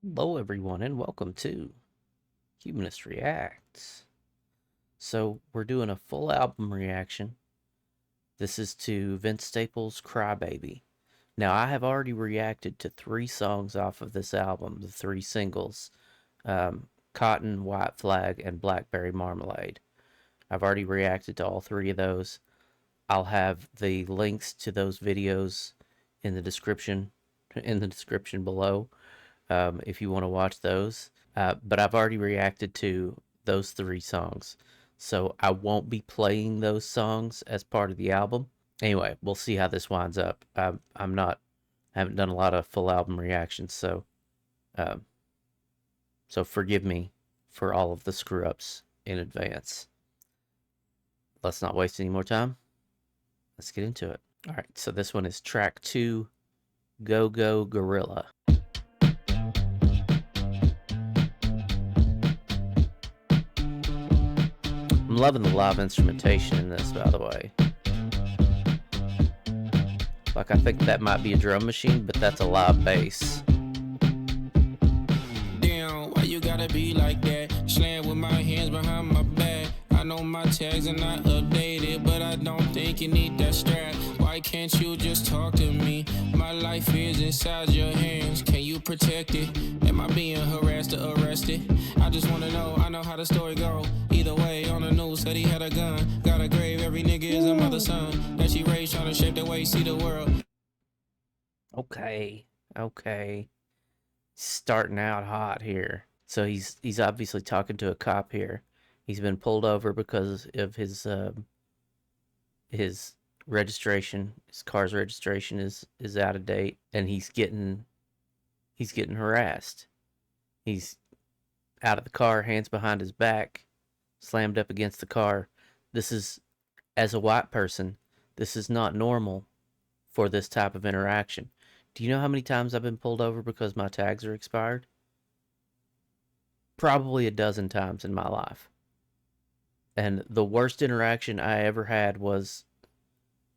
Hello, everyone, and welcome to Humanist Reacts. So, we're doing a full album reaction. This is to Vince Staples' Crybaby. Now, I have already reacted to 3 songs off of this album, the 3 singles, Cotton, White Flag, and Blackberry Marmalade. I've already reacted to all 3 of those. I'll have the links to those videos in the description below. If you want to watch those. But I've already reacted to those 3 songs, so I won't be playing those songs as part of the album. Anyway, we'll see how this winds up. I haven't done a lot of full album reactions, so forgive me for all of the screw ups in advance. Let's not waste any more time. Let's get into it. All right, so this one is track 2, Go Go Gorilla. I'm loving the live instrumentation in this, by the way. Like, I think that might be a drum machine, but that's a live bass. Damn, why you gotta be like that? Slam with my hands behind my back. I know my tags are not updated, but I don't think you need that strap. Why can't you just talk to me? My life is inside your hands. Can you protect it? Am I being harassed or arrested? I just wanna know, I know how the story go. Either way, on the news said he had a gun. Got a grave, every nigga is a mother's son. That she raised trying to shape the way you see the world. Okay. Starting out hot here. So he's obviously talking to a cop here. He's been pulled over because of his registration. His car's registration is out of date, and he's getting harassed. He's out of the car, hands behind his back, slammed up against the car. This is, as a white person, this is not normal for this type of interaction. Do you know how many times I've been pulled over because my tags are expired? Probably a dozen times in my life. And the worst interaction I ever had was,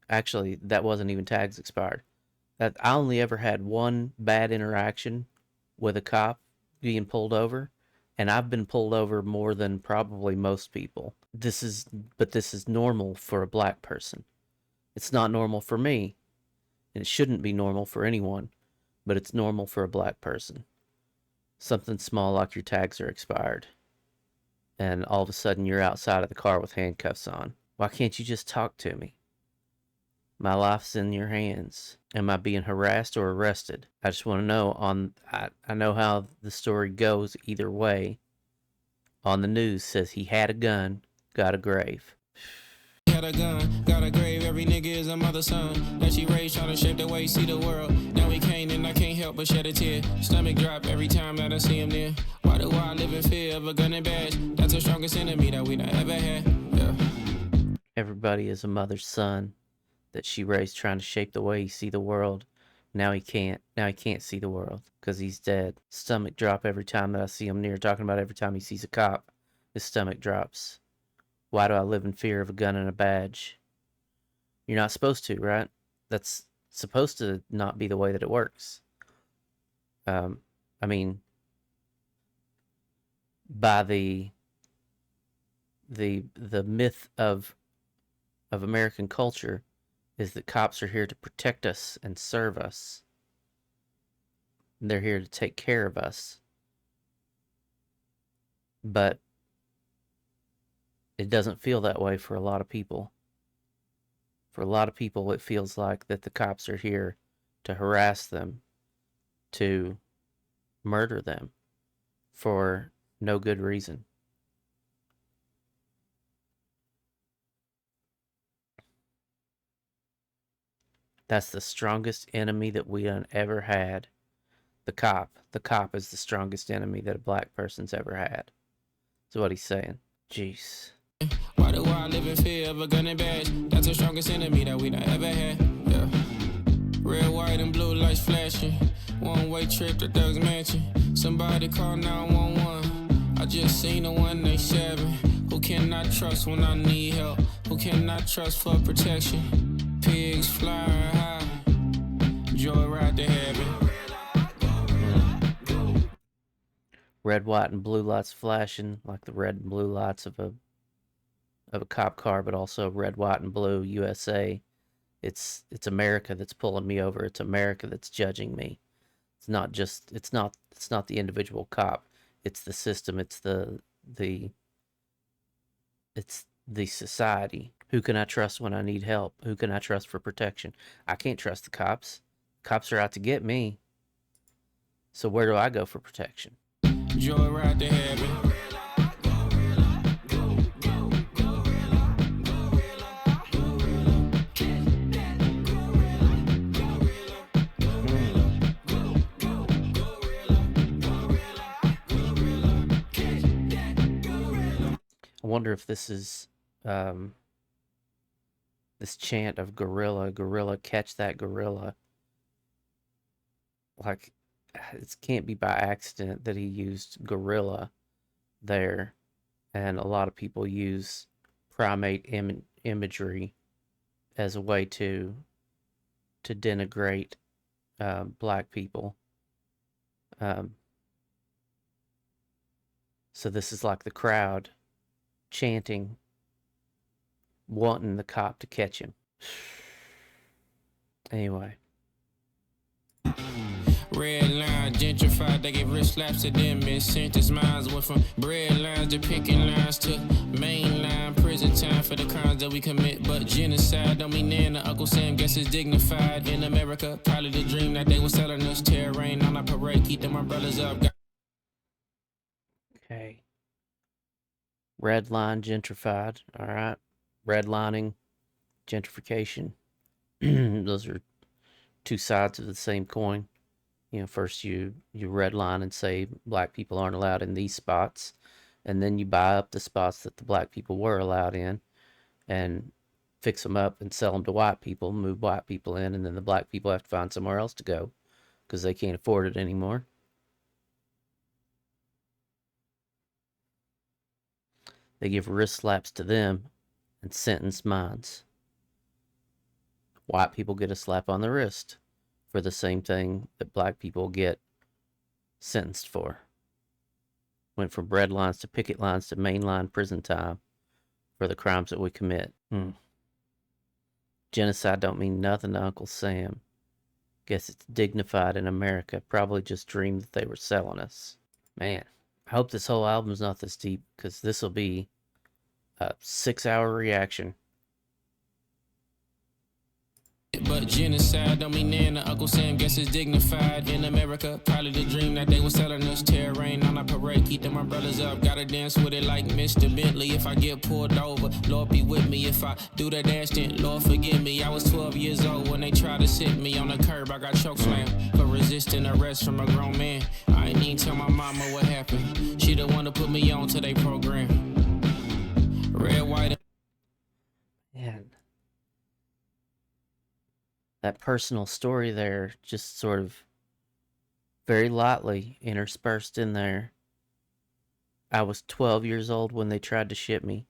actually, that wasn't even tags expired. That I only ever had one bad interaction with a cop being pulled over, and I've been pulled over more than probably most people. This is normal for a black person. It's not normal for me, and it shouldn't be normal for anyone, but it's normal for a black person. Something small like your tags are expired, and all of a sudden you're outside of the car with handcuffs on. Why can't you just talk to me? My life's in your hands. Am I being harassed or arrested? I just want to know. I know how the story goes either way. On the news says he had a gun, got a grave. Had a gun, got a grave, every nigga is a mother's son. That she raised trying to shape the way you see the world. Now he can't, and I can't help but shed a tear. Stomach drop every time that I see him near. Why do I live in fear of a gun and badge? That's the strongest enemy that we not ever had. Yeah. Everybody is a mother's son that she raised trying to shape the way you see the world. Now he can't. Now he can't see the world because he's dead. Stomach drop every time that I see him near. Talking about every time he sees a cop, his stomach drops. Why do I live in fear of a gun and a badge? You're not supposed to, right? That's supposed to not be the way that it works. I mean, by the myth of American culture is that cops are here to protect us and serve us. They're here to take care of us. But it doesn't feel that way for a lot of people. For a lot of people, it feels like that the cops are here to harass them, to murder them for no good reason. That's the strongest enemy that we done ever had. The cop. The cop is the strongest enemy that a black person's ever had. That's what he's saying. Jeez. Why do I live in fear of a gun and badge? That's the strongest enemy that we not ever had. Yeah. Red, white, and blue lights flashing. One-way trip to Doug's mansion. Somebody call 911. I just seen a 187. Who can I trust when I need help? Who can I trust for protection? Pigs flying high. Joyride to heaven. red, white, and blue lights flashing like the red and blue lights of a cop car, but also red, white, and blue USA. It's America that's pulling me over. It's America that's judging me. It's not the individual cop. It's the system. It's the society. Who can I trust when I need help? Who can I trust for protection? I can't trust the cops. Cops are out to get me. So where do I go for protection? Joyride to heaven. I wonder if this is this chant of gorilla, catch that gorilla. Like, it can't be by accident that he used gorilla there, and a lot of people use primate imagery as a way to denigrate black people. So this is like the crowd chanting, wanting the cop to catch him. Anyway. Red line gentrified, they gave wrist slaps to them. Mid-sentence minds went from bread lines to picking lines to mainline prison time for the crimes that we commit. But genocide don't mean Nana. Uncle Sam guess it's dignified in America. Probably the dream that they were selling us. Terrain on our parade, keep them umbrellas up. Okay. Red line gentrified. All right. Redlining, gentrification. Those are two sides of the same coin. You know, first you redline and say black people aren't allowed in these spots, and then you buy up the spots that the black people were allowed in and fix them up and sell them to white people, move white people in, and then the black people have to find somewhere else to go because they can't afford it anymore. They give wrist slaps to them and sentence minds. White people get a slap on the wrist for the same thing that black people get sentenced for. Went from bread lines to picket lines to mainline prison time for the crimes that we commit. Genocide don't mean nothing to Uncle Sam. Guess it's dignified in America. Probably just dreamed that they were selling us. Man, I hope this whole album's not this deep, because this will be a 6-hour reaction. But genocide don't mean Nana. Uncle Sam guess it's dignified in America. Probably the dream that they were selling us. Terrain on our parade, keep them umbrellas up. Gotta dance with it like Mr. Bentley. If I get pulled over, Lord be with me. If I do that dance, then Lord forgive me. I was 12 years old when they tried to sit me on the curb. I got choke slammed for resisting arrest from a grown man. I ain't even tell my mama what happened. She the one to put me on to their program. Red, white, Man, that personal story there, just sort of very lightly interspersed in there. I was 12 years old when they tried to ship me.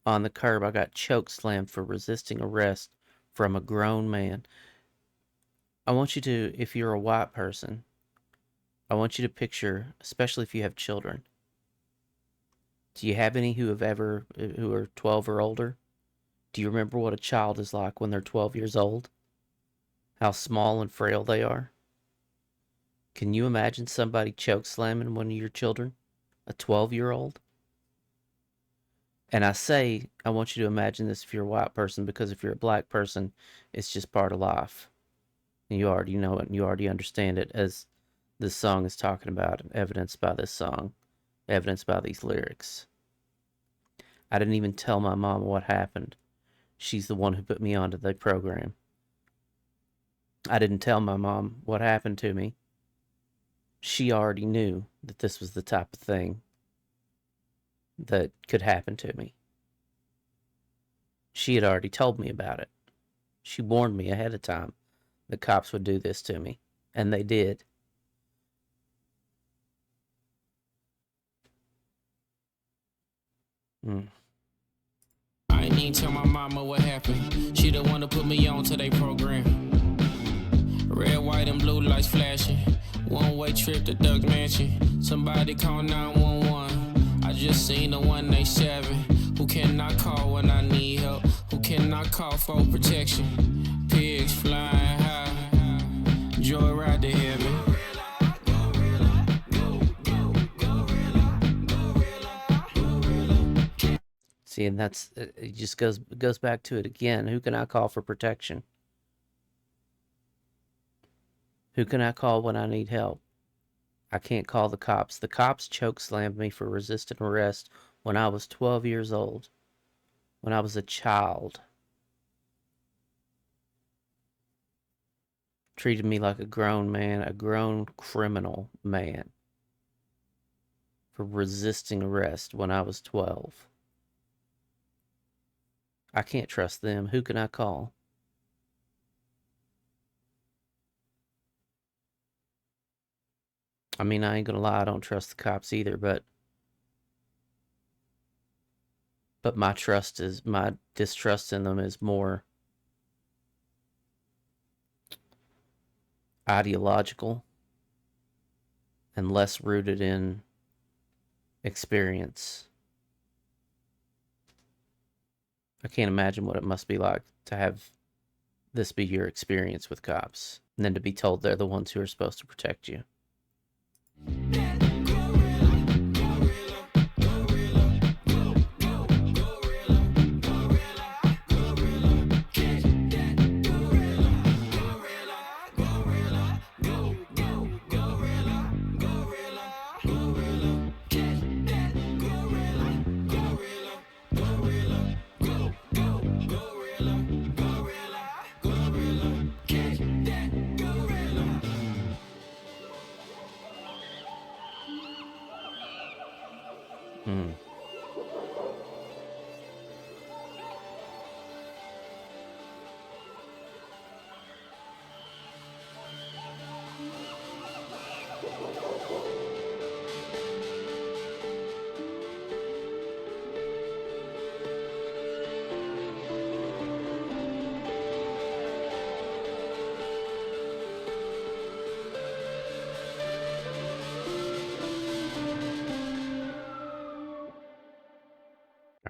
On the curb, I got choke slammed for resisting arrest from a grown man. I want you to, if you're a white person, I want you to picture, especially if you have children. Do you have any who are 12 or older? Do you remember what a child is like when they're 12 years old? How small and frail they are? Can you imagine somebody choke slamming one of your children? A 12-year-old? And I say, I want you to imagine this if you're a white person, because if you're a black person, it's just part of life. And you already know it, and you already understand it, as this song is talking about, evidenced by this song, evidenced by these lyrics. I didn't even tell my mom what happened. She's the one who put me onto the program. I didn't tell my mom what happened to me. She already knew that this was the type of thing that could happen to me. She had already told me about it. She warned me ahead of time the cops would do this to me, and they did. I ain't even tell my mama what happened. She the one to put me on to their program. Red, white, and blue lights flashing. One-way trip to Doug Mansion. Somebody call 911. I just seen the 187. Who can I call when I need help? Who can I call for protection? Pigs flying high. Joyride to heaven. See, and that's it. Just goes back to it again. Who can I call for protection? Who can I call when I need help? I can't call the cops. The cops chokeslammed me for resisting arrest when I was 12 years old. When I was a child. Treated me like a grown man, a grown criminal man. For resisting arrest when I was 12. I can't trust them. Who can I call? I mean, I ain't gonna lie, I don't trust the cops either, but my distrust in them is more ideological and less rooted in experience. I can't imagine what it must be like to have this be your experience with cops, and then to be told they're the ones who are supposed to protect you.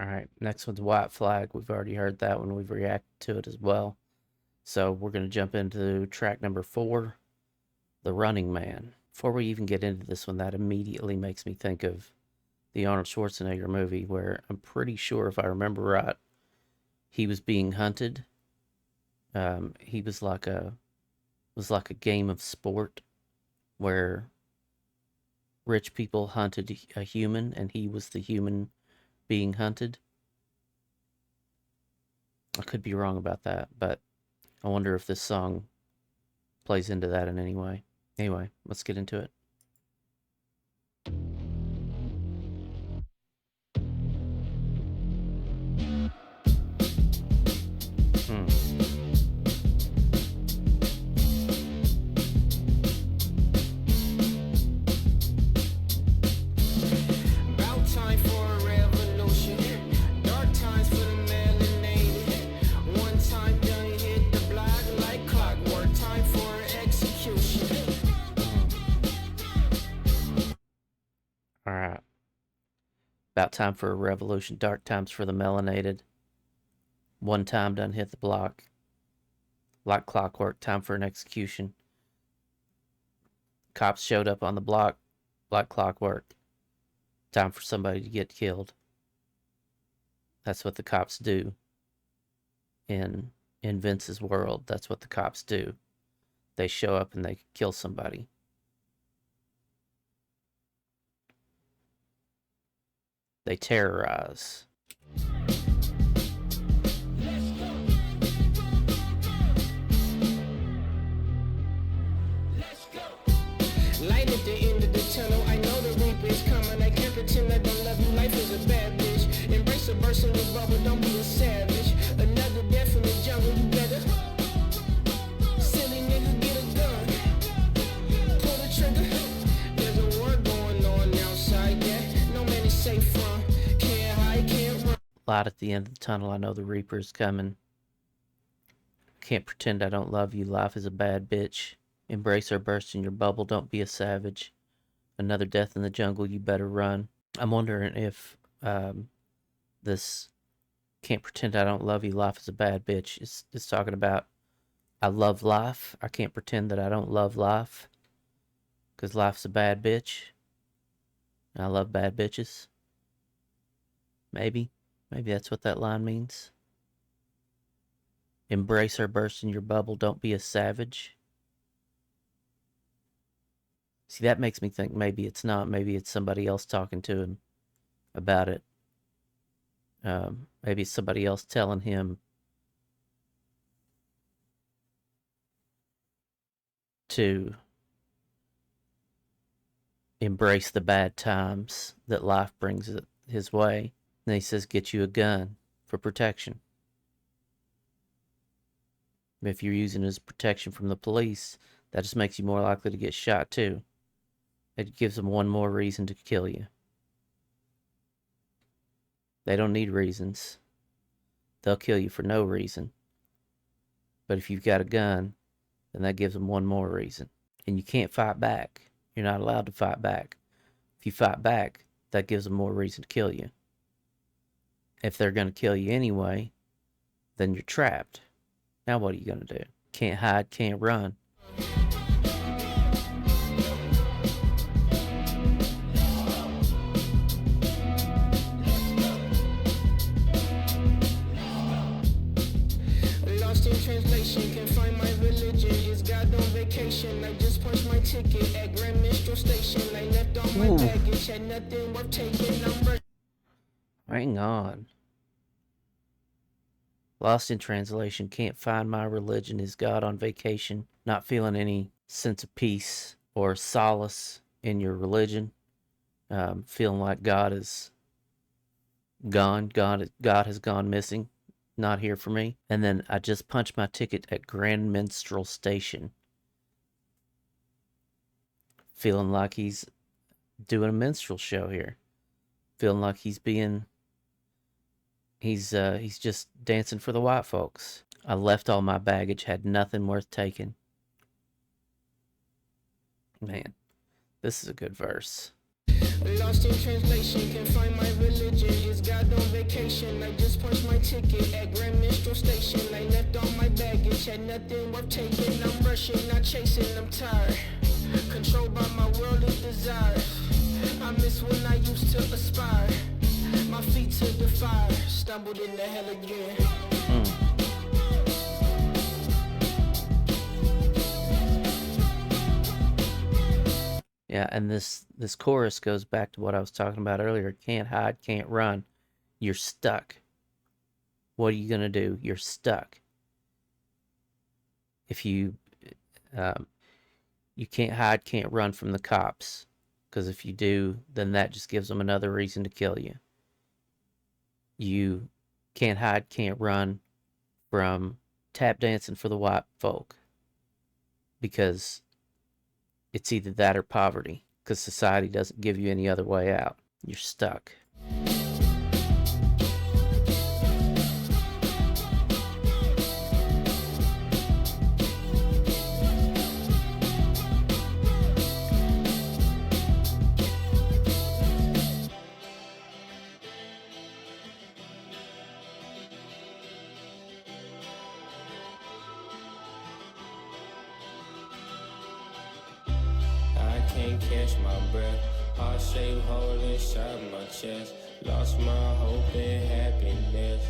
All right, next one's White Flag. We've already heard that one. We've reacted to it as well. So we're going to jump into track number 4, The Running Man. Before we even get into this one, that immediately makes me think of the Arnold Schwarzenegger movie, where I'm pretty sure, if I remember right, he was being hunted. He was like a game of sport where rich people hunted a human, and he was the human being hunted. I could be wrong about that, but I wonder if this song plays into that in any way. Anyway, let's get into it. About time for a revolution, dark times for the melanated. One time done hit the block. Like clockwork, time for an execution. Cops showed up on the block like clockwork. Time for somebody to get killed. That's what the cops do. In Vince's world, that's what the cops do. They show up and they kill somebody. They terrorize. Light at the end of the tunnel, I know the reaper is coming. I can't pretend I don't love you, life is a bad bitch. Embrace a burst in the bubble, don't be a savage. Another death in the jungle, you better. Silly nigga, get a gun. Pull the trigger. There's a war going on outside, yeah. No man is safe from. Can't hide, can't run. Light at the end of the tunnel, I know the reaper is coming. Can't pretend I don't love you, life is a bad bitch. Embrace or burst in your bubble. Don't be a savage. Another death in the jungle. You better run. I'm wondering if this can't pretend I don't love you. Life is a bad bitch. It's talking about I love life. I can't pretend that I don't love life. Because life's a bad bitch. And I love bad bitches. Maybe. Maybe that's what that line means. Embrace or burst in your bubble. Don't be a savage. See, that makes me think maybe it's not. Maybe it's somebody else talking to him about it. Maybe it's somebody else telling him to embrace the bad times that life brings his way. And he says, get you a gun for protection. If you're using it as protection from the police, that just makes you more likely to get shot too. It gives them one more reason to kill you. They don't need reasons. They'll kill you for no reason. But if you've got a gun, then that gives them one more reason. And you can't fight back. You're not allowed to fight back. If you fight back, that gives them more reason to kill you. If they're going to kill you anyway, then you're trapped. Now what are you going to do? Can't hide, can't run. Lost in translation, can't find my religion. Is God on vacation? I just punched my ticket at Grand Minstrel Station. I left all my baggage, had nothing worth taking. Hang on. Lost in translation, can't find my religion. Is God on vacation? Not feeling any sense of peace or solace in your religion. Feeling like God is gone. God has gone missing. Not here for me. And then I just punched my ticket at Grand Minstrel Station. Feeling like he's doing a minstrel show here. Feeling like he's just dancing for the white folks. I left all my baggage, had nothing worth taking. Man, this is a good verse. Lost in translation, can't find my religion. Is God on vacation? I just punched my ticket at Grand Minstrel Station. I left all my baggage, had nothing worth taking. I'm rushing, not chasing, I'm tired. Controlled by my worldly desires. I miss when I used to aspire. My feet to the fire, stumbled into hell again. Yeah, and this chorus goes back to what I was talking about earlier. Can't hide, can't run. You're stuck. What are you going to do? You're stuck. If you can't hide, can't run from the cops. Because if you do, then that just gives them another reason to kill you. You can't hide, can't run from tap dancing for the white folk. Because it's either that or poverty. Because society doesn't give you any other way out. You're stuck. Can't catch my breath, heart-shaped hole inside my chest. Lost my hope and happiness.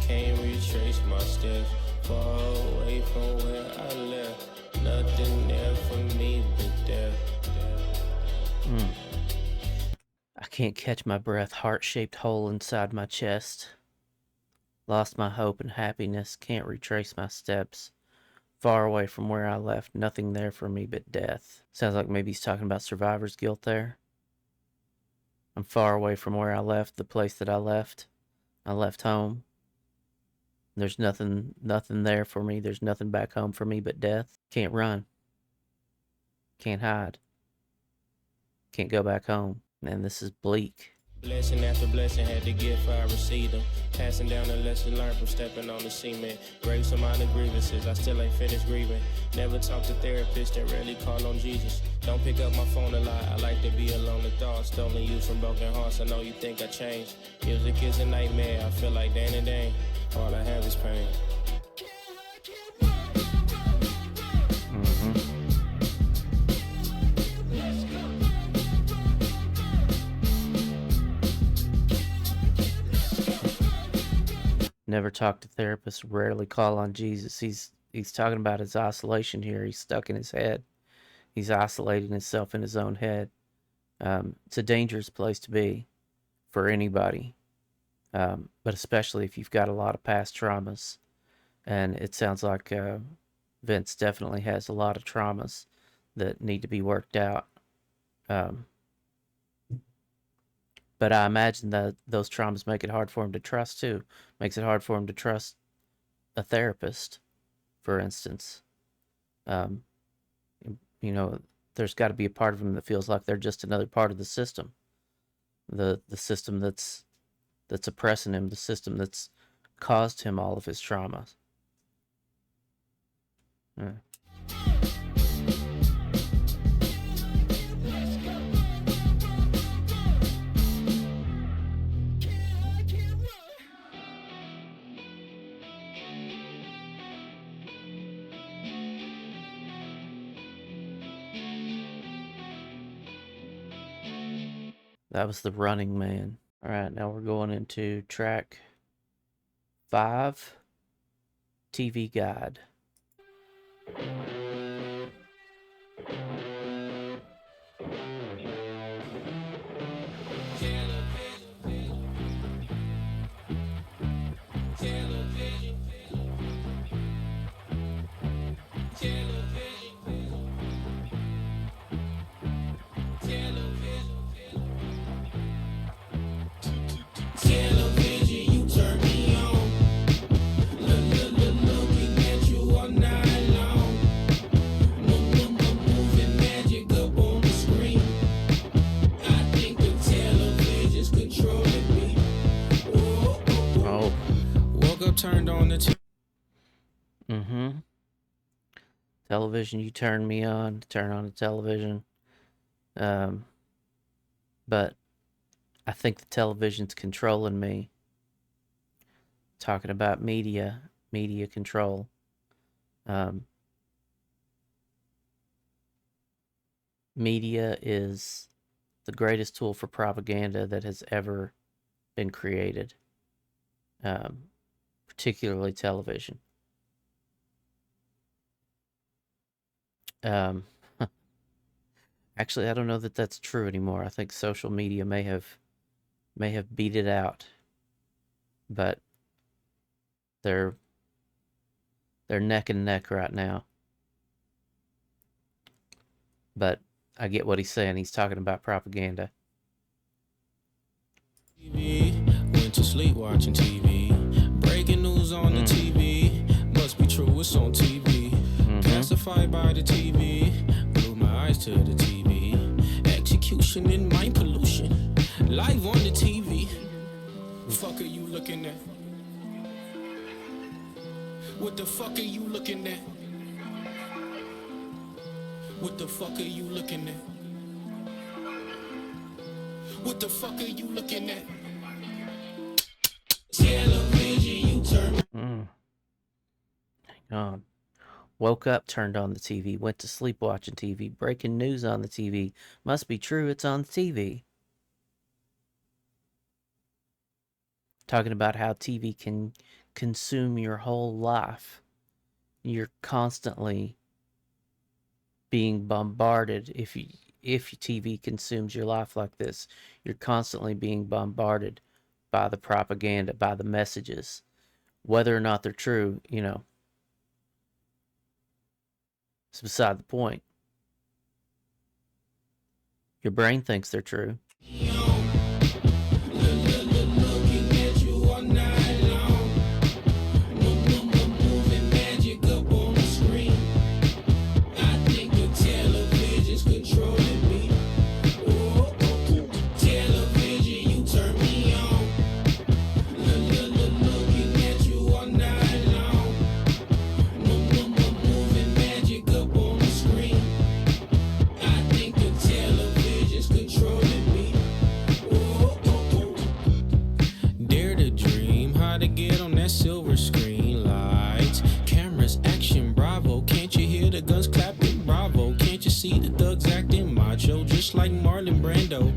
Can't retrace my steps, far away from where I left. Nothing there for me but death. I can't catch my breath, heart-shaped hole inside my chest. Lost my hope and happiness, can't retrace my steps. Far away from where I left, nothing there for me but death. Sounds like maybe he's talking about survivor's guilt there. I'm far away from where I left, the place that I left. I left home. There's nothing there for me. There's nothing back home for me but death. Can't run. Can't hide. Can't go back home. Man, this is bleak. Blessing after blessing, had the gift I received them. Passing down the lesson learned from stepping on the cement. Grave some minor grievances, I still ain't finished grieving. Never talk to therapists and rarely call on Jesus. Don't pick up my phone a lot, I like to be alone with thoughts. Stolen youth from broken hearts, I know you think I changed. Music is a nightmare, I feel like Dan and Dane. All I have is pain. Never talk to therapists, rarely call on Jesus. He's talking about his isolation here. He's stuck in his head. He's isolating himself in his own head. It's a dangerous place to be for anybody, but especially if you've got a lot of past traumas. And it sounds like Vince definitely has a lot of traumas that need to be worked out. But I imagine that those traumas make it hard for him to trust too. Makes it hard for him to trust a therapist, for instance. There's got to be a part of him that feels like they're just another part of the system. The system that's oppressing him, the system that's caused him all of his traumas. That was The Running Man. All right, now we're going into track 5, TV Guide. Turned on the television, you turn me on to turn on the television. But I think the television's controlling me. Talking about media control. Media is the greatest tool for propaganda that has ever been created. Particularly television. Actually, I don't know that that's true anymore. I think social media may have beat it out, but they're neck and neck right now. But I get what he's saying. He's talking about propaganda. Went to sleep watching TV. Breaking news on the TV. Must be true, it's on TV. Pacified by the TV. Blew my eyes to the TV. Execution and mind pollution. Live on the TV. Fuck are you looking at? What the fuck are you looking at? What the fuck are you looking at? What the fuck are you looking at? Television, you turn. Hang on. Woke up, turned on the TV, went to sleep watching TV, breaking news on the TV. Must be true, it's on the TV. Talking about how TV can consume your whole life. You're constantly being bombarded. If TV consumes your life like this, you're constantly being bombarded by the propaganda, by the messages. Whether or not they're true, it's beside the point. Your brain thinks they're true. Television, you turn screen lights, cameras, action, bravo. Can't you hear the guns clapping? Bravo. Can't you see the thugs acting macho? Just like Marlon Brando,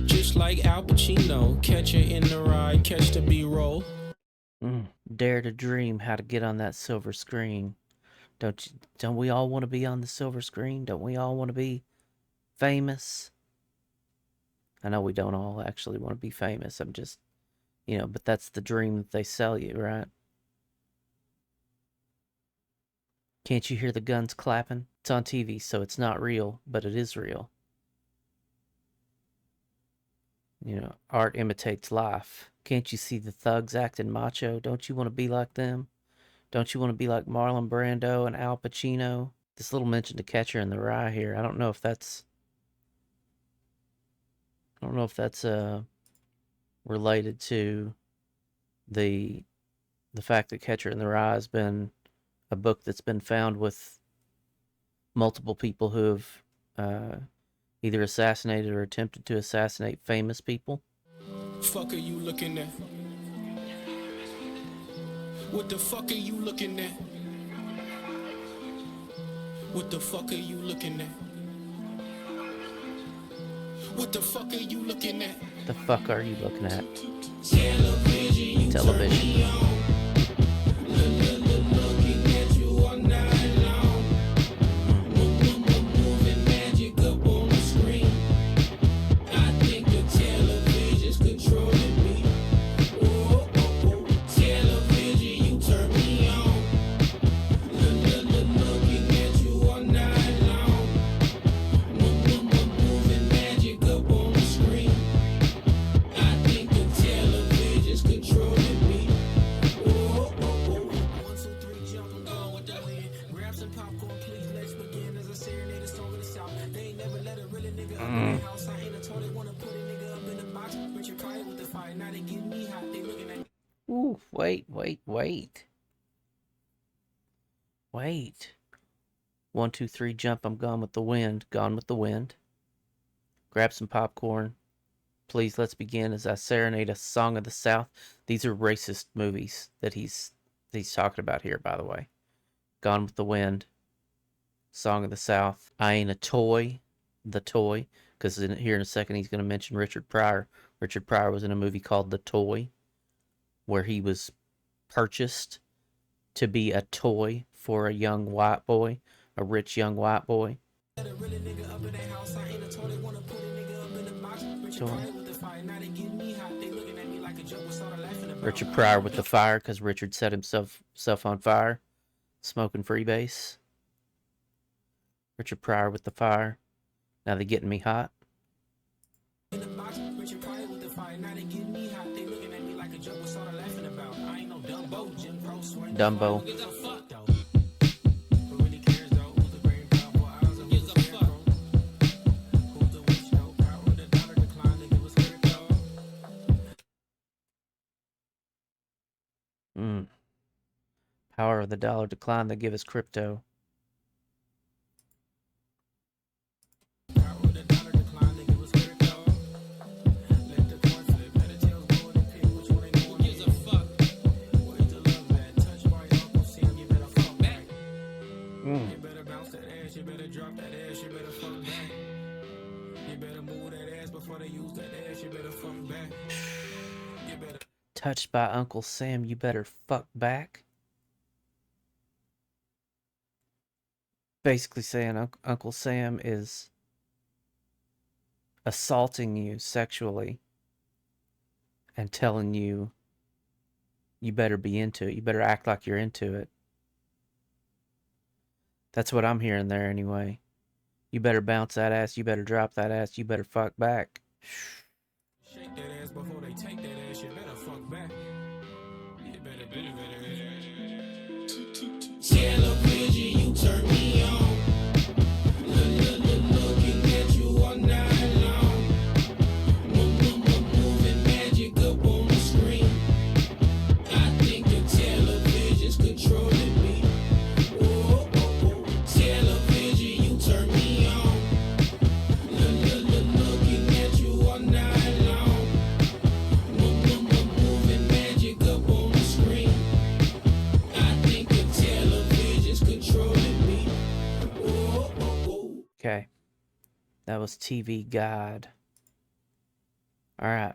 just like Al Pacino. Catch her in the ride, catch the B-roll. Dare to dream how to get on that silver screen. Don't we all want to be on the silver screen? Don't we all want to be famous? I know we don't all actually want to be famous. I'm just, but that's the dream that they sell you, right? Can't you hear the guns clapping? It's on TV, so it's not real, but it is real. Art imitates life. Can't you see the thugs acting macho? Don't you want to be like them? Don't you want to be like Marlon Brando and Al Pacino? This little mention to Catcher in the Rye here. I don't know if that's related to the fact that Catcher in the Rye has been a book that's been found with multiple people who have either assassinated or attempted to assassinate famous people. Fuck are you looking at? What the fuck are you looking at? What the fuck are you looking at? What the fuck are you looking at? The fuck are you looking at? Television. Television. Looking at you all night long. Moving magic up on the screen. I think the television's controlling me. Oh, television, you turn me on. Looking at you all night long. Moving magic up on the screen. I think the television's controlling me. Oh, 1, 2, 3, jump, I'm going with the wind. Grab some popcorn, please, let's begin. As I serenade a song of the South. They ain't never let a really nigga up in the house. I ain't a toilet, wanna put a nigga up in the box. Richard Pryor with the fire, now they getting me hot. They looking at me. Ooh, wait. 1, 2, 3, jump, I'm gone with the wind. Gone with the wind. Grab some popcorn. Please, let's begin as I serenade a song of the South. These are racist movies that he's talking about here, by the way. Gone with the Wind. Song of the South. I Ain't a Toy. The Toy. Because here in a second he's going to mention Richard Pryor. Richard Pryor was in a movie called The Toy, where he was purchased to be a toy for a young white boy, a rich young white boy. Richard Pryor with the fire, because Richard set himself on fire, smoking freebase. Richard Pryor with the fire. Now they getting me hot. Dumbo. Power of the dollar decline, they give us crypto. Touched by Uncle Sam, you better fuck back. Basically saying Uncle Sam is assaulting you sexually and telling you you better be into it. You better act like you're into it. That's what I'm hearing there anyway. You better bounce that ass. You better drop that ass. You better fuck back. Shake that ass before they take that ass. You better fuck back. You better. Television, you turn me on. Looking at you all night long. Moving magic up on the screen. I think the television's controlling me. Oh, television, you turn me on. Looking at you all night long. Moving magic up on the screen. That was TV Guide. All right.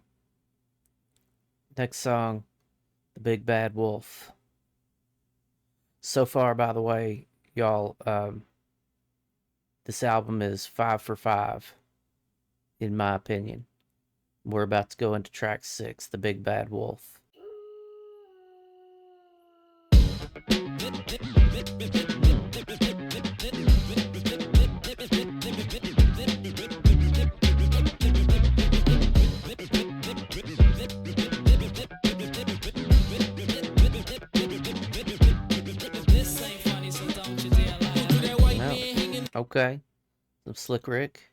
Next song, The Big Bad Wolf. So far, by the way, y'all, this album is 5 for 5, in my opinion. We're about to go into track 6, The Big Bad Wolf. Okay. Some Slick Rick.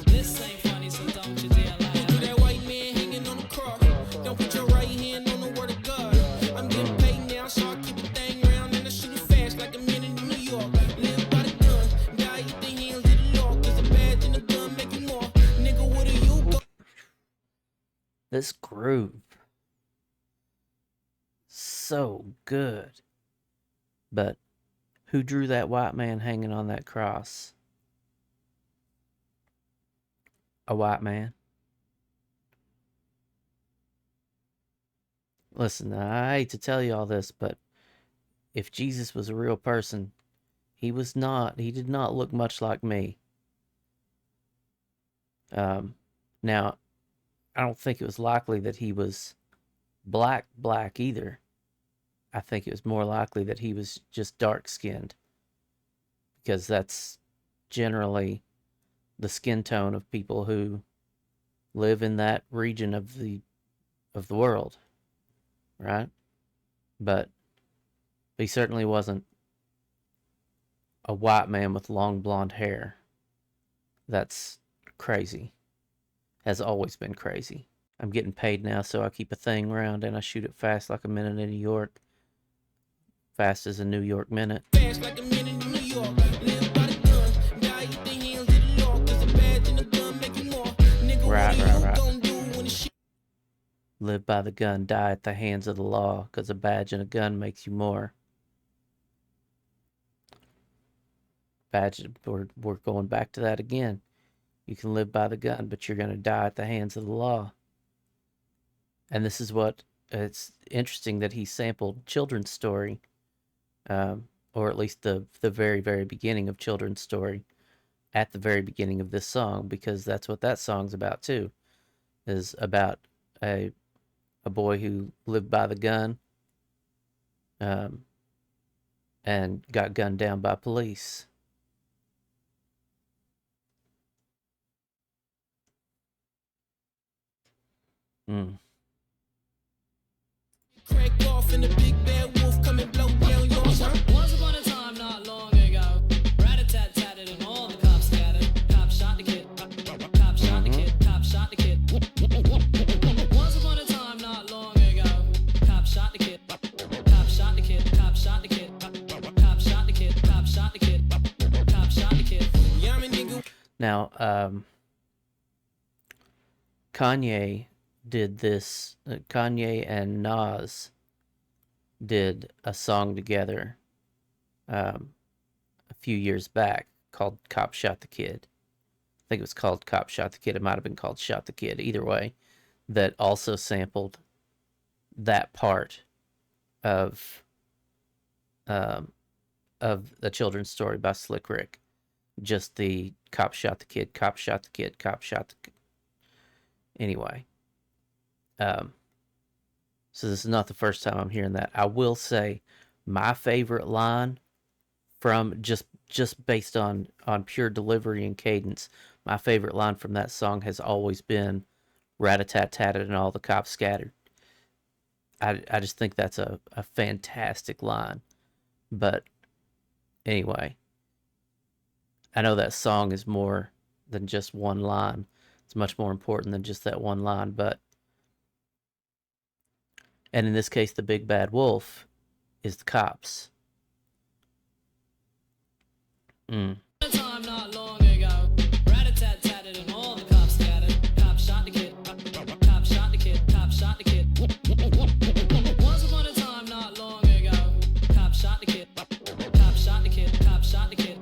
This ain't funny, so don't you dare lie. Do that white man hanging on the cross. Don't put your right hand on the word of God. I'm getting paid now, so I keep the thing round and I shoot it fast like a man in New York. Live by the gun, die at the hands of the law. Cause a badge and a gun make you more. Nigga, what are you go? This groove. So good. But who drew that white man hanging on that cross? A white man. Listen, I hate to tell you all this, but if Jesus was a real person, he did not look much like me. Now, I don't think it was likely that he was black either. I think it was more likely that he was just dark-skinned, because that's generally the skin tone of people who live in that region of the world, right? But he certainly wasn't a white man with long blonde hair. That's crazy. Has always been crazy. I'm getting paid now, so I keep a thing around and I shoot it fast like a minute in New York. Fast as a New York minute. Fast like a minute in New York. Live by the gun, die at the hands of the law. Cause a badge and a gun make you more. Nigga, what are you gonna do when the shit? Live by the gun, die at the hands of the law, cause a badge and a gun makes you more. Badge, we're going back to that again. You can live by the gun, but you're gonna die at the hands of the law. And this is what, it's interesting that he sampled Children's Story, or at least the very, very beginning of Children's Story at the very beginning of this song, because that's what that song's about too, is about a boy who lived by the gun, and got gunned down by police. Crack off and the big bad wolf come and blow down yours, huh? Once upon a time, not long ago, rat-a-tat-tatted and all the cops scattered. Cop shot the kid. Cop shot the kid. Cop shot the kid. Once upon a time, not long ago, cop shot the kid. Cop shot the kid. Cop shot the kid. Cop shot the kid. Cop shot the kid. Cop shot the kid. Yeah, I'm a nigga. Now, Kanye did this. Kanye and Nas did a song together a few years back called Cop Shot the Kid. I think it was called Cop Shot the Kid. It might have been called Shot the Kid. Either way, that also sampled that part of A Children's Story by Slick Rick. Just the cop shot the kid, cop shot the kid, cop shot the kid. Anyway. So this is not the first time I'm hearing that. I will say my favorite line from just based on pure delivery and cadence, my favorite line from that song has always been rat-a-tat-tatted and all the cops scattered. I just think that's a fantastic line. But anyway, I know that song is more than just one line. It's much more important than just that one line, but and in this case, the big bad wolf is the cops. Time not long ago, rat-a-tat-tatted and all the cops scattered. Cop shot the kid. Cop shot the kid. Cop shot the kid. Once upon a time not long ago, cop shot the kid. Cop shot the kid. Cop shot the kid.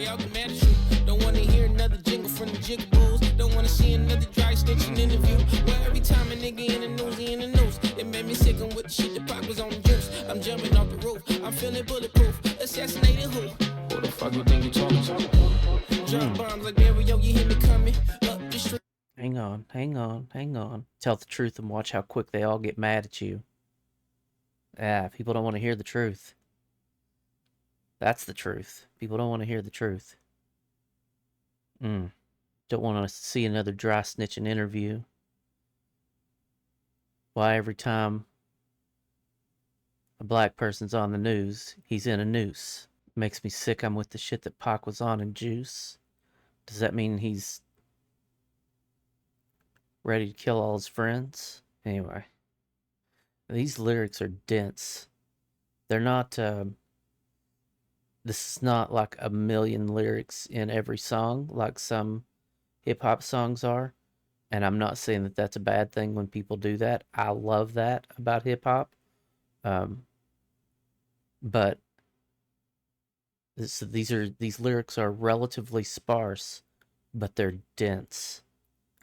they all get mad at you. Don't wanna hear another jingle from the jigaboos. Don't wanna see another dry snitching interview. Well, every time a nigga in the news, he in the news. It made me sick with the shit that Pac was on the juice. I'm jumping off the roof, I'm feeling bulletproof. Assassinated who? Who the fuck you think you talking to? Drop bombs like there, yo, you hear me coming up the street. Hang on, hang on, hang on. Tell the truth and watch how quick they all get mad at you. Yeah, people don't want to hear the truth. That's the truth. People don't want to hear the truth. Don't want to see another dry snitching interview. Why every time a black person's on the news, he's in a noose. Makes me sick. I'm with the shit that Pac was on in Juice. Does that mean he's ready to kill all his friends? Anyway, these lyrics are dense. They're not, this is not like a million lyrics in every song like some hip-hop songs are. And I'm not saying that that's a bad thing when people do that. I love that about hip-hop. But these lyrics are relatively sparse, but they're dense.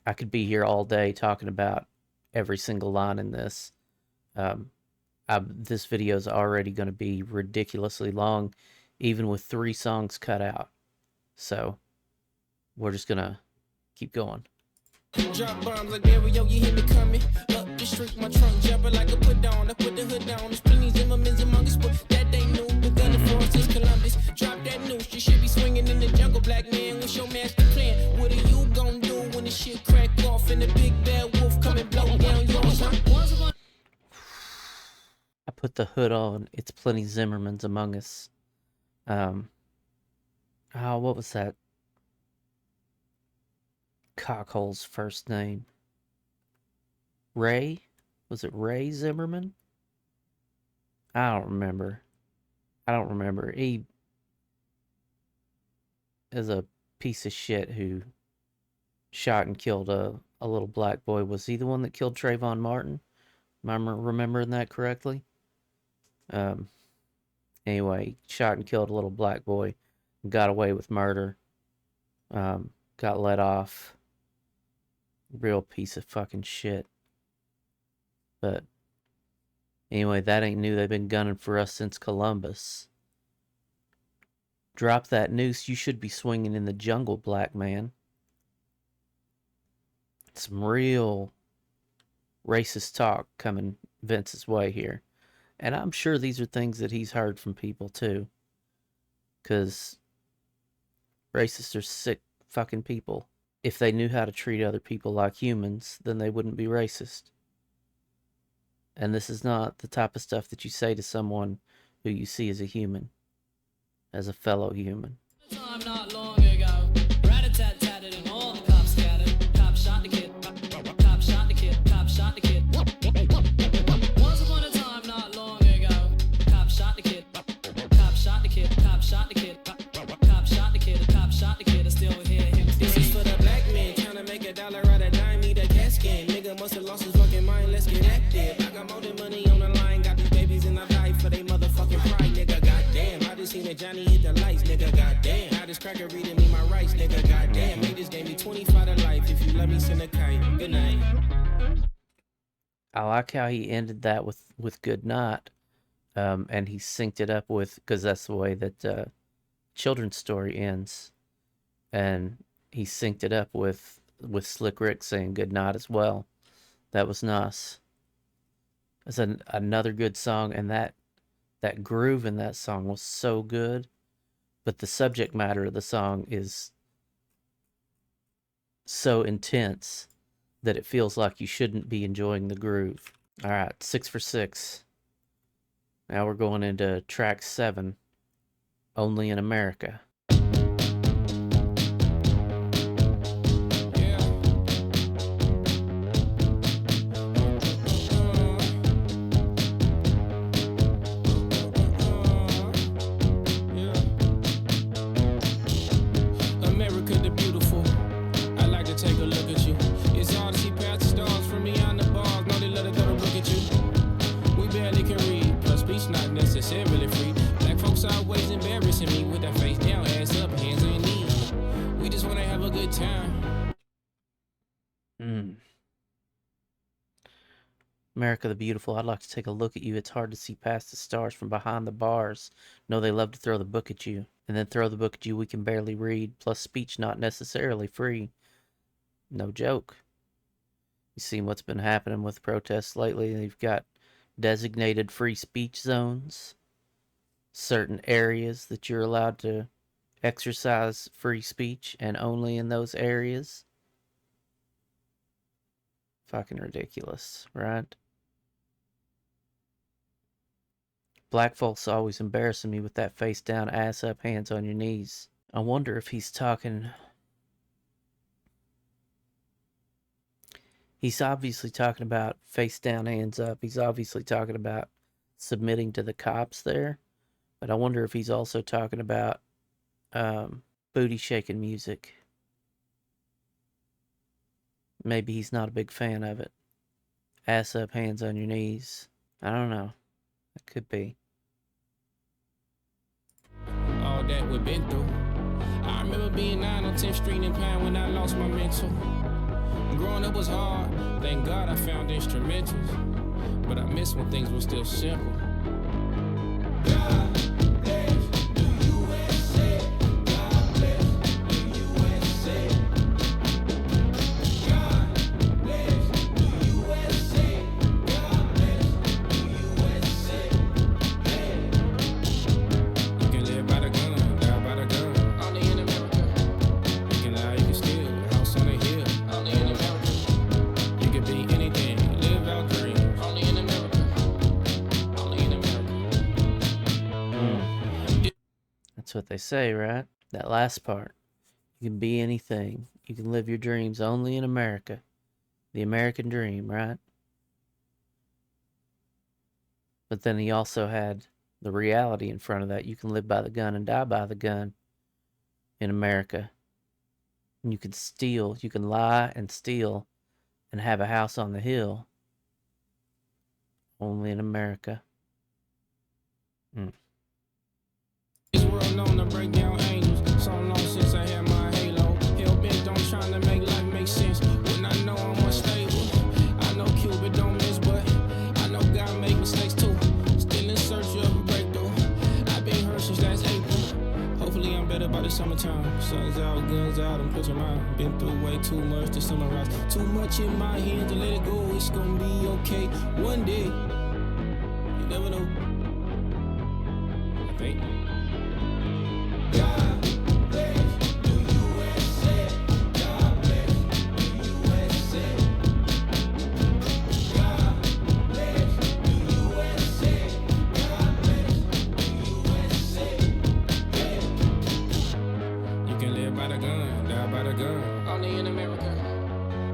I could be here all day talking about every single line in this. This video is already going to be ridiculously long, even with 3 songs cut out. So we're just going to keep going. Drop bombs like there, yo, you hear me coming up the street. My trunk jumping like a put down. I put the hood down. There's plenty Zimmermans among us, but that ain't new. Been gunning for us since Columbus. Drop that noose. You should be swinging in the jungle, black man. What's your master plan? What are you gonna do when the shit crack off and the big bad wolf come and blow down yours? I put the hood on. It's plenty Zimmermans among us. What was that cockhole's first name? Ray? Was it Ray Zimmerman? I don't remember. He is a piece of shit who shot and killed a little black boy. Was he the one that killed Trayvon Martin? Am I remembering that correctly? Anyway, shot and killed a little black boy. Got away with murder. Got let off. Real piece of fucking shit. But anyway, that ain't new. They've been gunning for us since Columbus. Drop that noose. You should be swinging in the jungle, black man. Some real racist talk coming Vince's way here. And I'm sure these are things that he's heard from people too. Because racists are sick fucking people. If they knew how to treat other people like humans, then they wouldn't be racist. And this is not the type of stuff that you say to someone who you see as a human. As a fellow human. Time not long ago, rat-a-tat-tatted and all the cops scattered. Cop shot the kid. Cop shot the kid. Cop shot the kid. Once upon a time not long ago, cop shot the kid. Cop shot the kid. Cop shot the kid. Cop shot the kid. Cop shot the kid. I still hear him. This is for the black man trying to make $1 out of dime. Need a cat scan. Nigga must have lost his fucking mind. Let's get active. I got more than money on the line. Got these babies in the life for they motherfucking pride. Nigga, goddamn. I just seen that Johnny hit the lights. Nigga, goddamn. How this cracker reading me my rights. Nigga, goddamn. They just gave me 25 to life. If you let me send a kite. Good night. I like how he ended that with good night. And he synced it up with, because that's the way that Children's Story ends. And he synced it up with Slick Rick saying good night as well. That was nice. It's another good song, and that groove in that song was so good. But the subject matter of the song is so intense that it feels like you shouldn't be enjoying the groove. All right, 6 for 6. Now we're going into track 7, Only in America. America the beautiful. I like to take a look at you. It's hard to see past the stars from beyond the bars. Know they let it go to look at you. We barely can read, plus speech not necessarily free. Black folks always embarrassing me with that face down. good time. America the Beautiful, I'd like to take a look at you. It's hard to see past the stars from behind the bars. No, they love to throw the book at you. And then throw the book at you we can barely read. Plus speech not necessarily free. No joke. You seen what's been happening with protests lately? They've got designated free speech zones. Certain areas that you're allowed to exercise free speech, and only in those areas. Fucking ridiculous, right? Black folks always embarrassing me with that face down, ass up, hands on your knees. I wonder if he's talking... He's obviously talking about face down, hands up. He's obviously talking about submitting to the cops there. But I wonder if he's also talking about booty shaking music. Maybe he's not a big fan of it. Ass up, hands on your knees. I don't know. It could be. All that we've been through. I remember being 9 on 10th Street in Pine when I lost my mental. Growing up was hard. Thank God I found instrumentals. But I miss when things were still simple. God bless the USA. God bless the USA. God bless the USA. God bless the USA. Hey. You can live by the gun, die by the gun. Only in America. You can lie, you can steal. House on the hill. Only in America. You can be anything, live out dreams. Only in America. Only in America. That's what they say, right? That last part. You can be anything. You can live your dreams only in America. The American dream, right? But then he also had the reality in front of that. You can live by the gun and die by the gun in America. And you can steal. You can lie and steal and have a house on the hill. Only in America. This world known to break down angels. So long since I had my halo. Hell bent on trying to make life make sense. When I know I'm unstable. I know Cupid don't miss, but I know God make mistakes too. Still in search of a breakthrough. I've been hurt since last April. Hopefully I'm better by the summertime. Sun's out, guns out, I'm pushing mine. Been through way too much to summarize. Too much in my hands to let it go. It's gonna be okay one day. You never know. I think. God bless the USA. God bless the USA. God bless the USA. God bless the USA. Hey. You can live by the gun, die by the gun. Only in America.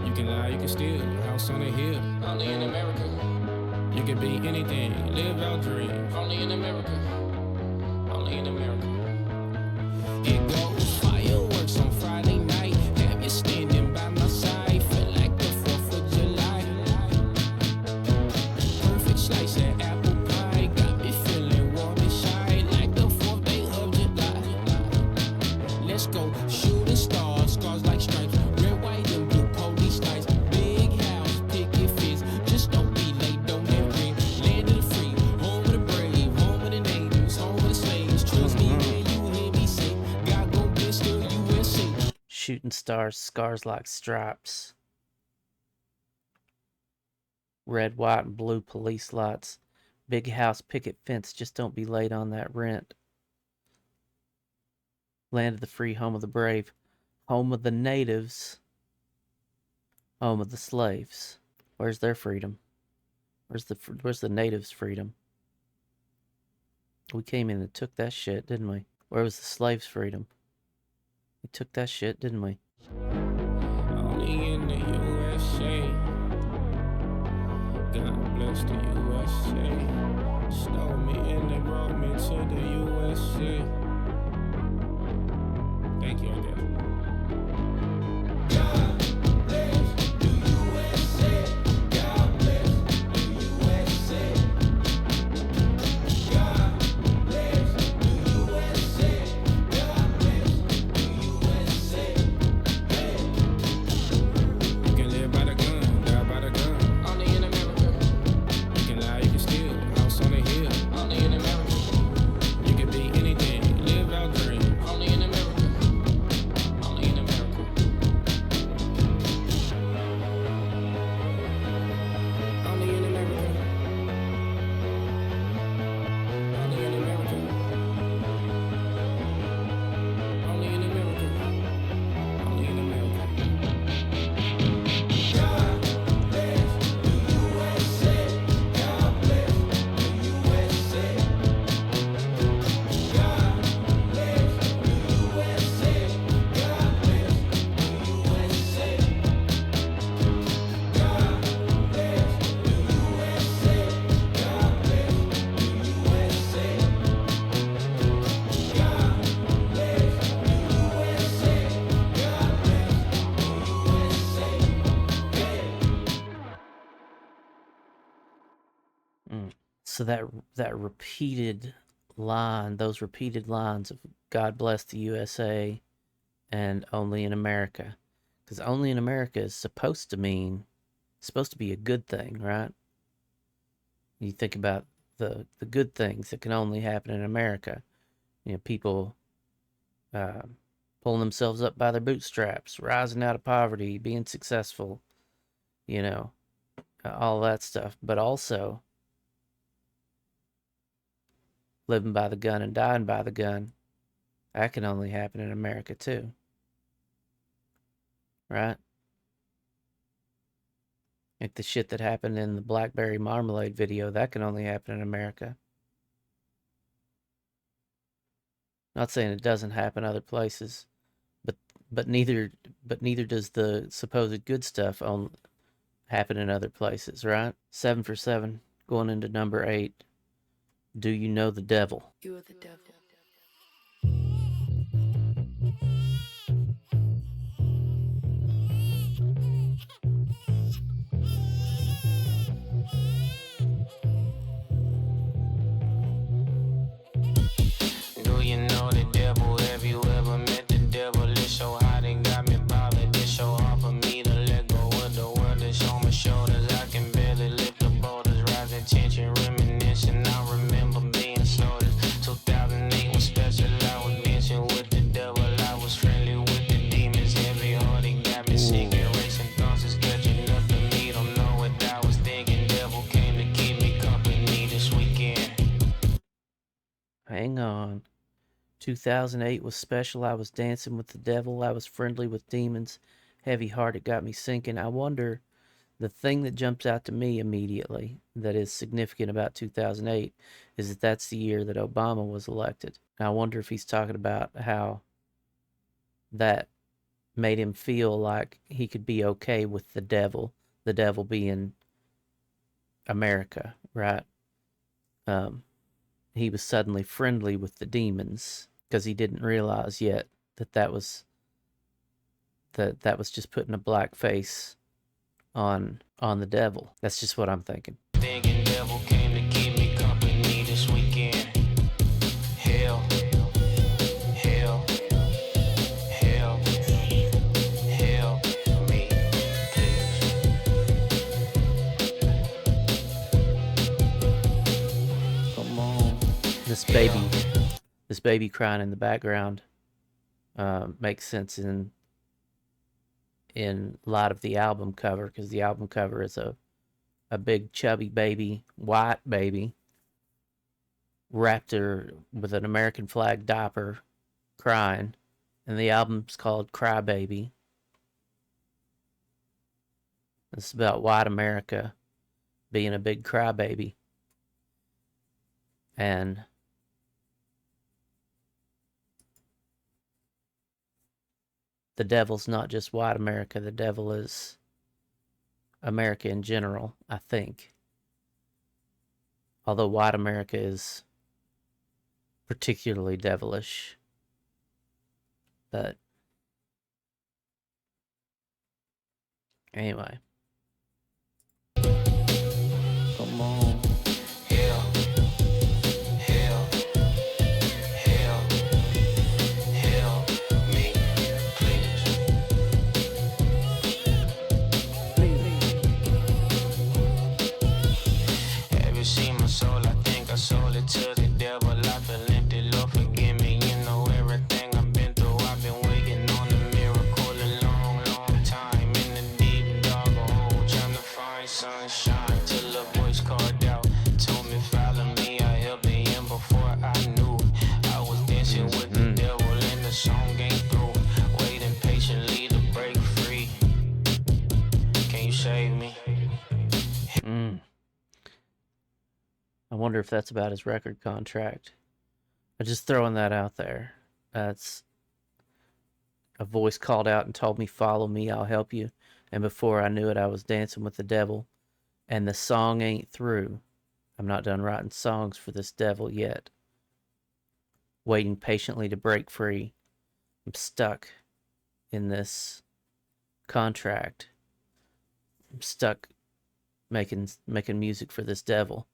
You can lie, you can steal. House on the hill. Only in America. You can be anything, live out dreams. Only in America. Only in America. It goes fireworks on Friday night. Have you standing by my side? Feel like the 4th of July. Perfect slice of apple pie. Got me feeling warm and shy. Like the 4th day of July. Let's go shooting stars. Scars like stripes. Red, white, and blue police lights. Big house, picket fence. Just don't be late, don't get ring. Land of the free, home of the brave. Home of the natives, home of the slaves. Trust me when you hear me say, God gon' bless the USA. Shooting stars, scars like stripes. Red, white, and blue police lights. Big house, picket fence. Just don't be late on that rent. Land of the free, home of the brave. Home of the natives. Home of the slaves. Where's their freedom? Where's the natives' freedom? We came in and took that shit, didn't we? Where was the slaves' freedom? We took that shit, didn't we? Only in the USA. God bless the USA. Stole me and they brought me to the USA. Thank you, I guess. God bless the USA. God bless the USA. God bless the USA. God bless the USA. Hey. So that repeated line, those repeated lines of God bless the USA and only in America, because only in America is supposed to be a good thing, right? You think about the good things that can only happen in America. People pulling themselves up by their bootstraps, rising out of poverty, being successful, all that stuff. But also living by the gun and dying by the gun. That can only happen in America too. Right? Like the shit that happened in the Blackberry Marmalade video, that can only happen in America. Not saying it doesn't happen other places, but neither does the supposed good stuff happen in other places, right? 7 for 7, going into number 8. Do you know the devil? You are the devil. Do you know the devil? Have you ever met the devil? It's so hot it got me bothered. It's so hard for me to let go of the world that's on my shoulders. I can barely lift the boulders, rising tension, reminiscing. I remember being sold. 2008 was special. I was dancing with the devil. I was friendly with the demons. Heavy heart it got me sinking. Racing thoughts is catching up to me. Don't know what I was thinking. Devil came to keep me company this weekend. Hang on. 2008 was special. I was dancing with the devil. I was friendly with demons. Heavy heart, it got me sinking. I wonder, the thing that jumps out to me immediately that is significant about 2008 is that that's the year that Obama was elected. And I wonder if he's talking about how that made him feel like he could be okay with the devil being America, right? He was suddenly friendly with the demons because he didn't realize yet that was just putting a black face on the devil. That's just what I'm thinking. Thinking devil came to keep me company this weekend. Hell, hell, hell, hell, me, please. Come on. This baby crying in the background makes sense in light of the album cover, because the album cover is a big chubby baby, white baby, wrapped her with an American flag diaper, crying, and the album's called Cry Baby. It's about white America being a big crybaby. And the devil's not just white America, the devil is America in general, I think. Although white America is particularly devilish. But anyway. Come on. Hell, hell, hell, hell, me, please. Have you seen my soul? I think I sold it to the devil. I feel empty, Lord forgive me. You know everything I've been through. I've been waiting on a miracle a long, long time. In the deep dark hole, trying to find sunshine. Till a voice called out, told me follow me. I helped me in before I knew. I was dancing with the devil and the song ain't through. Waiting patiently to break free. Can you save me? I wonder if that's about his record contract. I'm just throwing that out there. That's a voice called out and told me, follow me, I'll help you. And before I knew it, I was dancing with the devil. And the song ain't through. I'm not done writing songs for this devil yet. Waiting patiently to break free. I'm stuck in this contract. I'm stuck making music for this devil.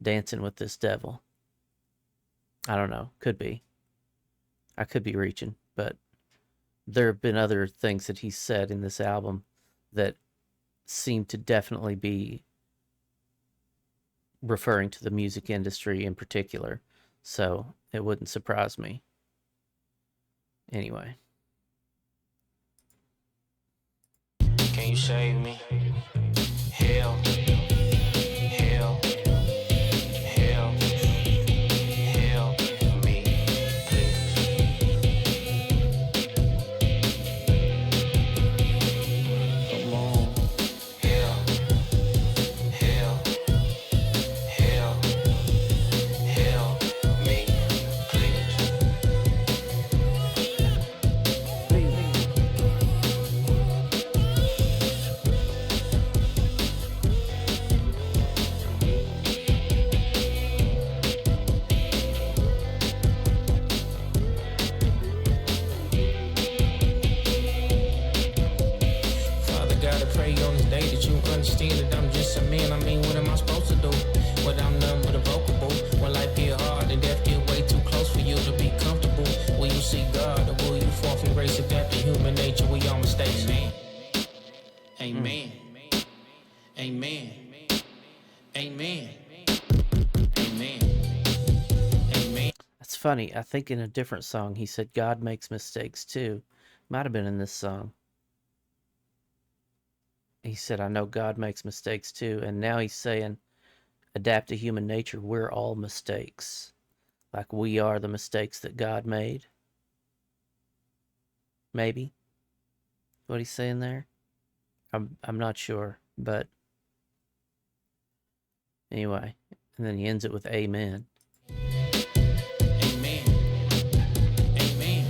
Dancing with This Devil. I don't know. Could be. I could be reaching, but there have been other things that he said in this album that seem to definitely be referring to the music industry in particular. So it wouldn't surprise me. Anyway. Can you save me? Hell, hell, hell, hell me, Come on. hell, hell, hell, hell me, please. Father God, I pray on this day that you understand that I'm just a man. I mean, what am I supposed to do? What I'm none but a vocable. When life get hard and death get way too close for you to be comfortable. Will you see God or will you fall from grace? Adapt to human nature, we all mistakes. Amen. Amen. Amen. Amen. Amen. That's funny. I think in a different song he said God makes mistakes too. Might have been in this song. He said, I know God makes mistakes too. And now he's saying, adapt to human nature. We're all mistakes. Like we are the mistakes that God made. Maybe. What he's saying there? I'm not sure. But anyway. And then he ends it with amen. Amen. Amen.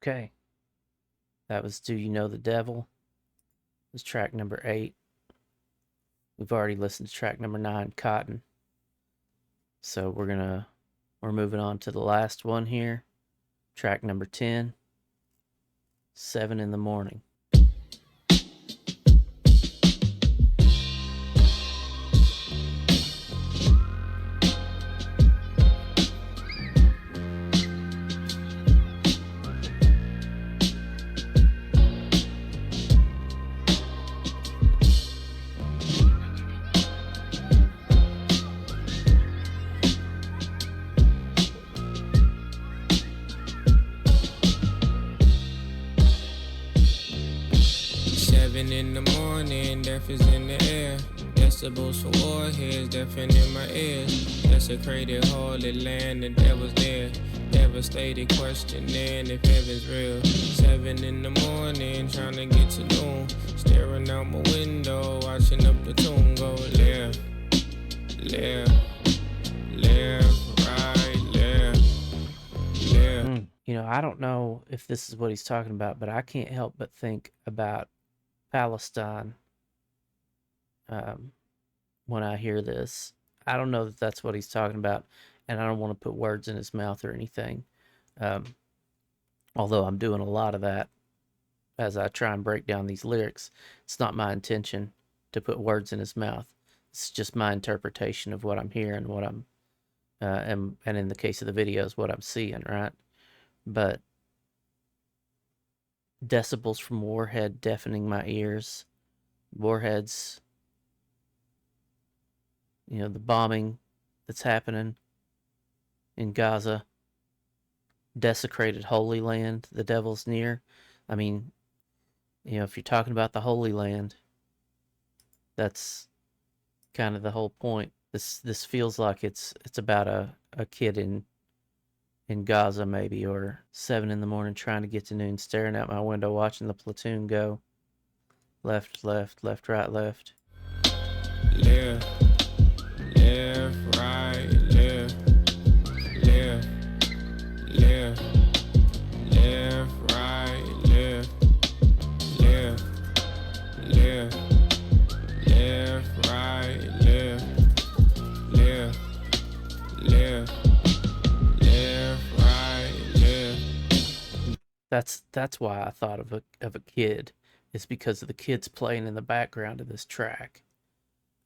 Okay. That was Do You Know the Devil? It was track number 8. We've already listened to track number 9, Cotton. So we're moving on to the last one here. Track number 10, 7 in the Morning. In the morning, death is in the air. Decibels for warheads, deafening in my ears. Desecrated holy land, the devil's there. Devastated, questioning if heaven's real. 7 in the morning, trying to get to noon. Staring out my window, watching up the tune go left, left, left, right, left, left. You know, I don't know if this is what he's talking about, but I can't help but think about Palestine when I hear this. I don't know that that's what he's talking about, and I don't want to put words in his mouth or anything, although I'm doing a lot of that as I try and break down these lyrics. It's not my intention to put words in his mouth. It's just my interpretation of what I'm hearing, what I'm and in the case of the videos, what I'm seeing, right? But decibels from Warhead deafening my ears. Warhead's, you know, the bombing that's happening in Gaza, desecrated Holy Land, the devil's near. I mean, you know, if you're talking about the Holy Land, that's kind of the whole point. This feels like it's about a kid in Gaza maybe, or 7 in the morning trying to get to noon, staring out my window, watching the platoon go left, left, left, right, left. Left, left, right, left, left, left, left, right, left, left, left, left, right, left, left. That's why I thought of a kid. Is because of the kids playing in the background of this track.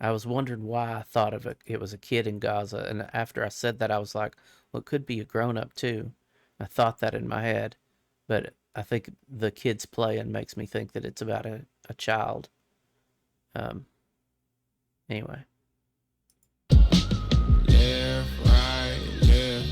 I was wondering why I thought of it was a kid in Gaza, and after I said that, I was like, well, it could be a grown up too. I thought that in my head, but I think the kids playing makes me think that it's about a child. Anyway. Left, right, left.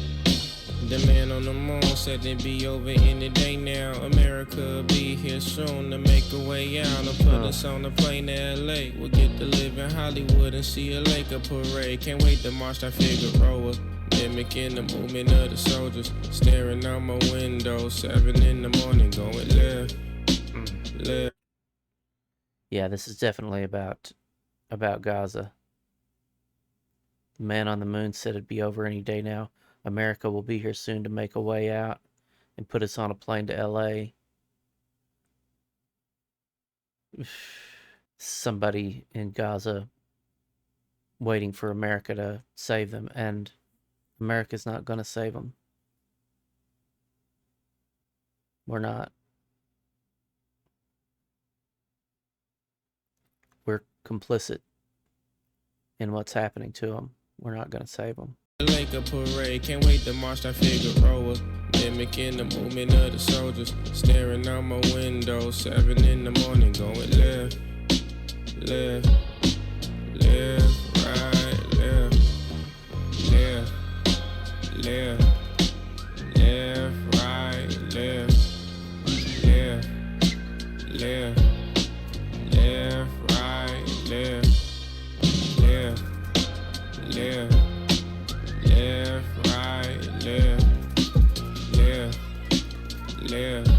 The man on the moon said they'd be over any day now. America be here soon to make a way out and put us on a plane to LA. We'll get to live in Hollywood and see a Laker parade. Can't wait to march that Figueroa. Mimicking the movement of the soldiers. Staring out my window, 7 in the morning, going left, left. Yeah, this is definitely about Gaza. The man on the moon said it'd be over any day now. America will be here soon to make a way out and put us on a plane to LA. Somebody in Gaza waiting for America to save them, and America's not going to save them. We're not. We're complicit in what's happening to them. We're not going to save them. Laker parade, can't wait to march that Figueroa. Mimicking the movement of the soldiers. Staring out my window, 7 in the morning, going left, left, left, right, left, left, left, left, right, left, left, left, left, right, left, left, left. Left, right, left, left, left,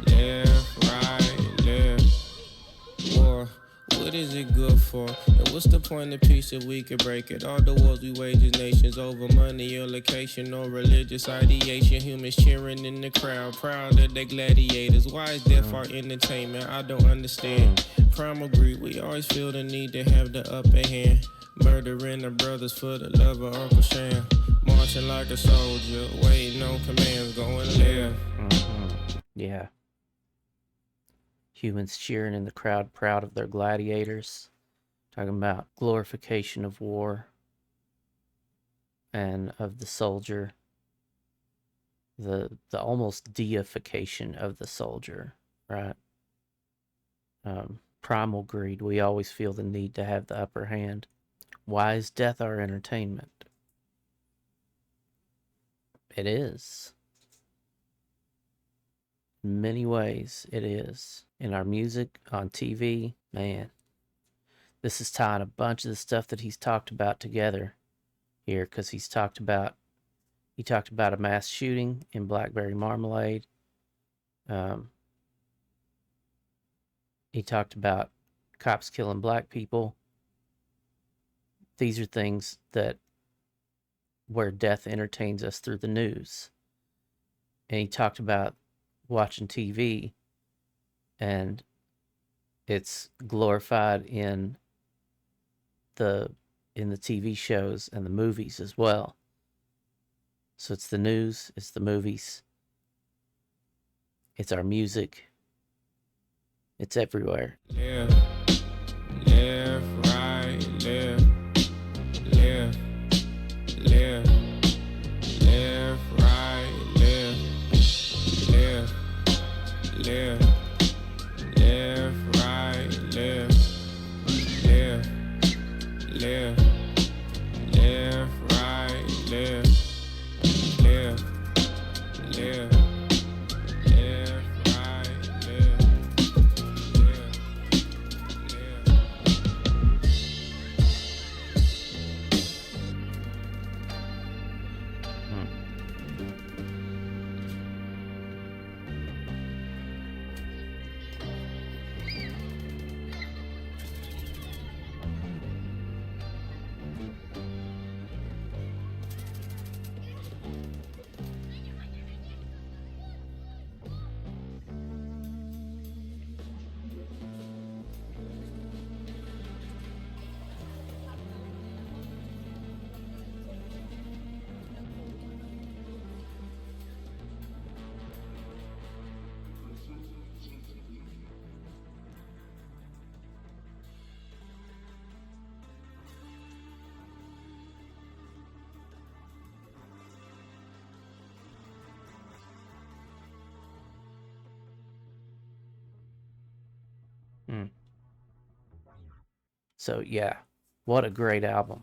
left, right, left. War, what is it good for? And what's the point of peace if we could break it? All the wars we wage as nations over money or location or religious ideation. Humans cheering in the crowd, proud of their gladiators. Why is death our entertainment? I don't understand. Primal greed, we always feel the need to have the upper hand. Murdering the brothers for the love of Uncle Sam. Marching like a soldier, waiting on commands, going left. Yeah. Humans cheering in the crowd, proud of their gladiators. Talking about glorification of war and of the soldier. The almost deification of the soldier, right? Primal greed, we always feel the need to have the upper hand. Why is death our entertainment? It is. In many ways, it is. In our music, on TV, man. This is tying a bunch of the stuff that he's talked about together here, because he talked about a mass shooting in Blackberry Marmalade. He talked about cops killing black people. These are things where death entertains us through the news. And he talked about watching TV, and it's glorified in the TV shows and the movies as well. So it's the news, it's the movies, it's our music, it's everywhere. Left, left, right, left. Left, left, left, right, left, left, left, left, right, left, left, left, left, right, left, left, left, left, right, left, left, left. So yeah, what a great album.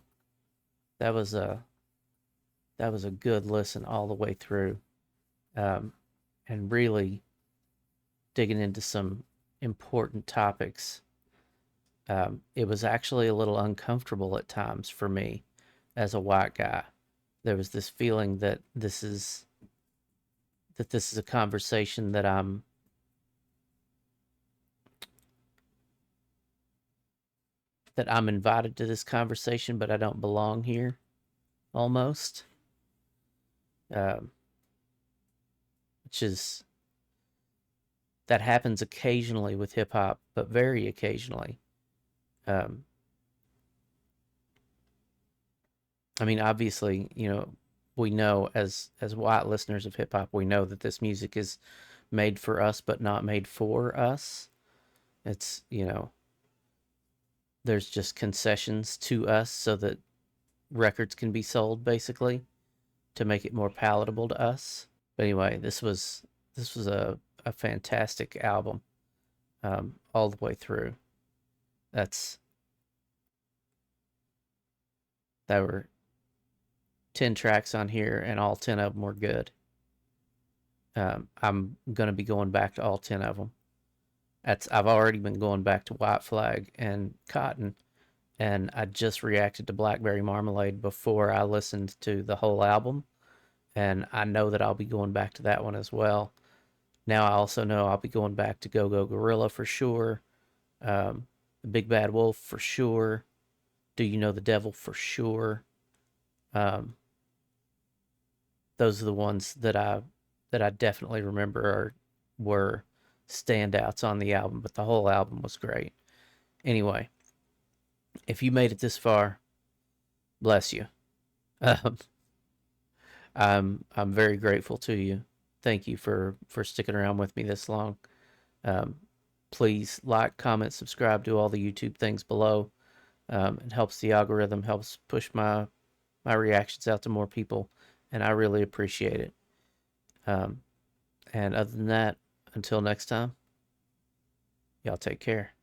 That was a good listen all the way through, and really digging into some important topics. It was actually a little uncomfortable at times for me as a white guy. There was this feeling that this is a conversation that I'm invited to this conversation, but I don't belong here. Almost, um, which is that happens occasionally with hip hop, but very occasionally. Um, I mean, obviously, we know as white listeners of hip hop, we know that this music is made for us, but not made for us. It's, there's just concessions to us so that records can be sold, basically, to make it more palatable to us. But anyway, this was a fantastic album, all the way through. That's There were 10 tracks on here, and all 10 of them were good. I'm gonna be going back to all 10 of them. I've already been going back to White Flag and Cotton, and I just reacted to Blackberry Marmalade before I listened to the whole album, and I know that I'll be going back to that one as well. Now I also know I'll be going back to Go Go Gorilla for sure, The Big Bad Wolf for sure, Do You Know the Devil for sure. Um, those are the ones that I definitely remember were standouts on the album, but the whole album was great. Anyway, if you made it this far, bless you. Um, I'm very grateful to you. Thank you for sticking around with me this long. Um, please like, comment, subscribe, do all the YouTube things below. It helps the algorithm, helps push my reactions out to more people, and I really appreciate it. And other than that, until next time, y'all take care.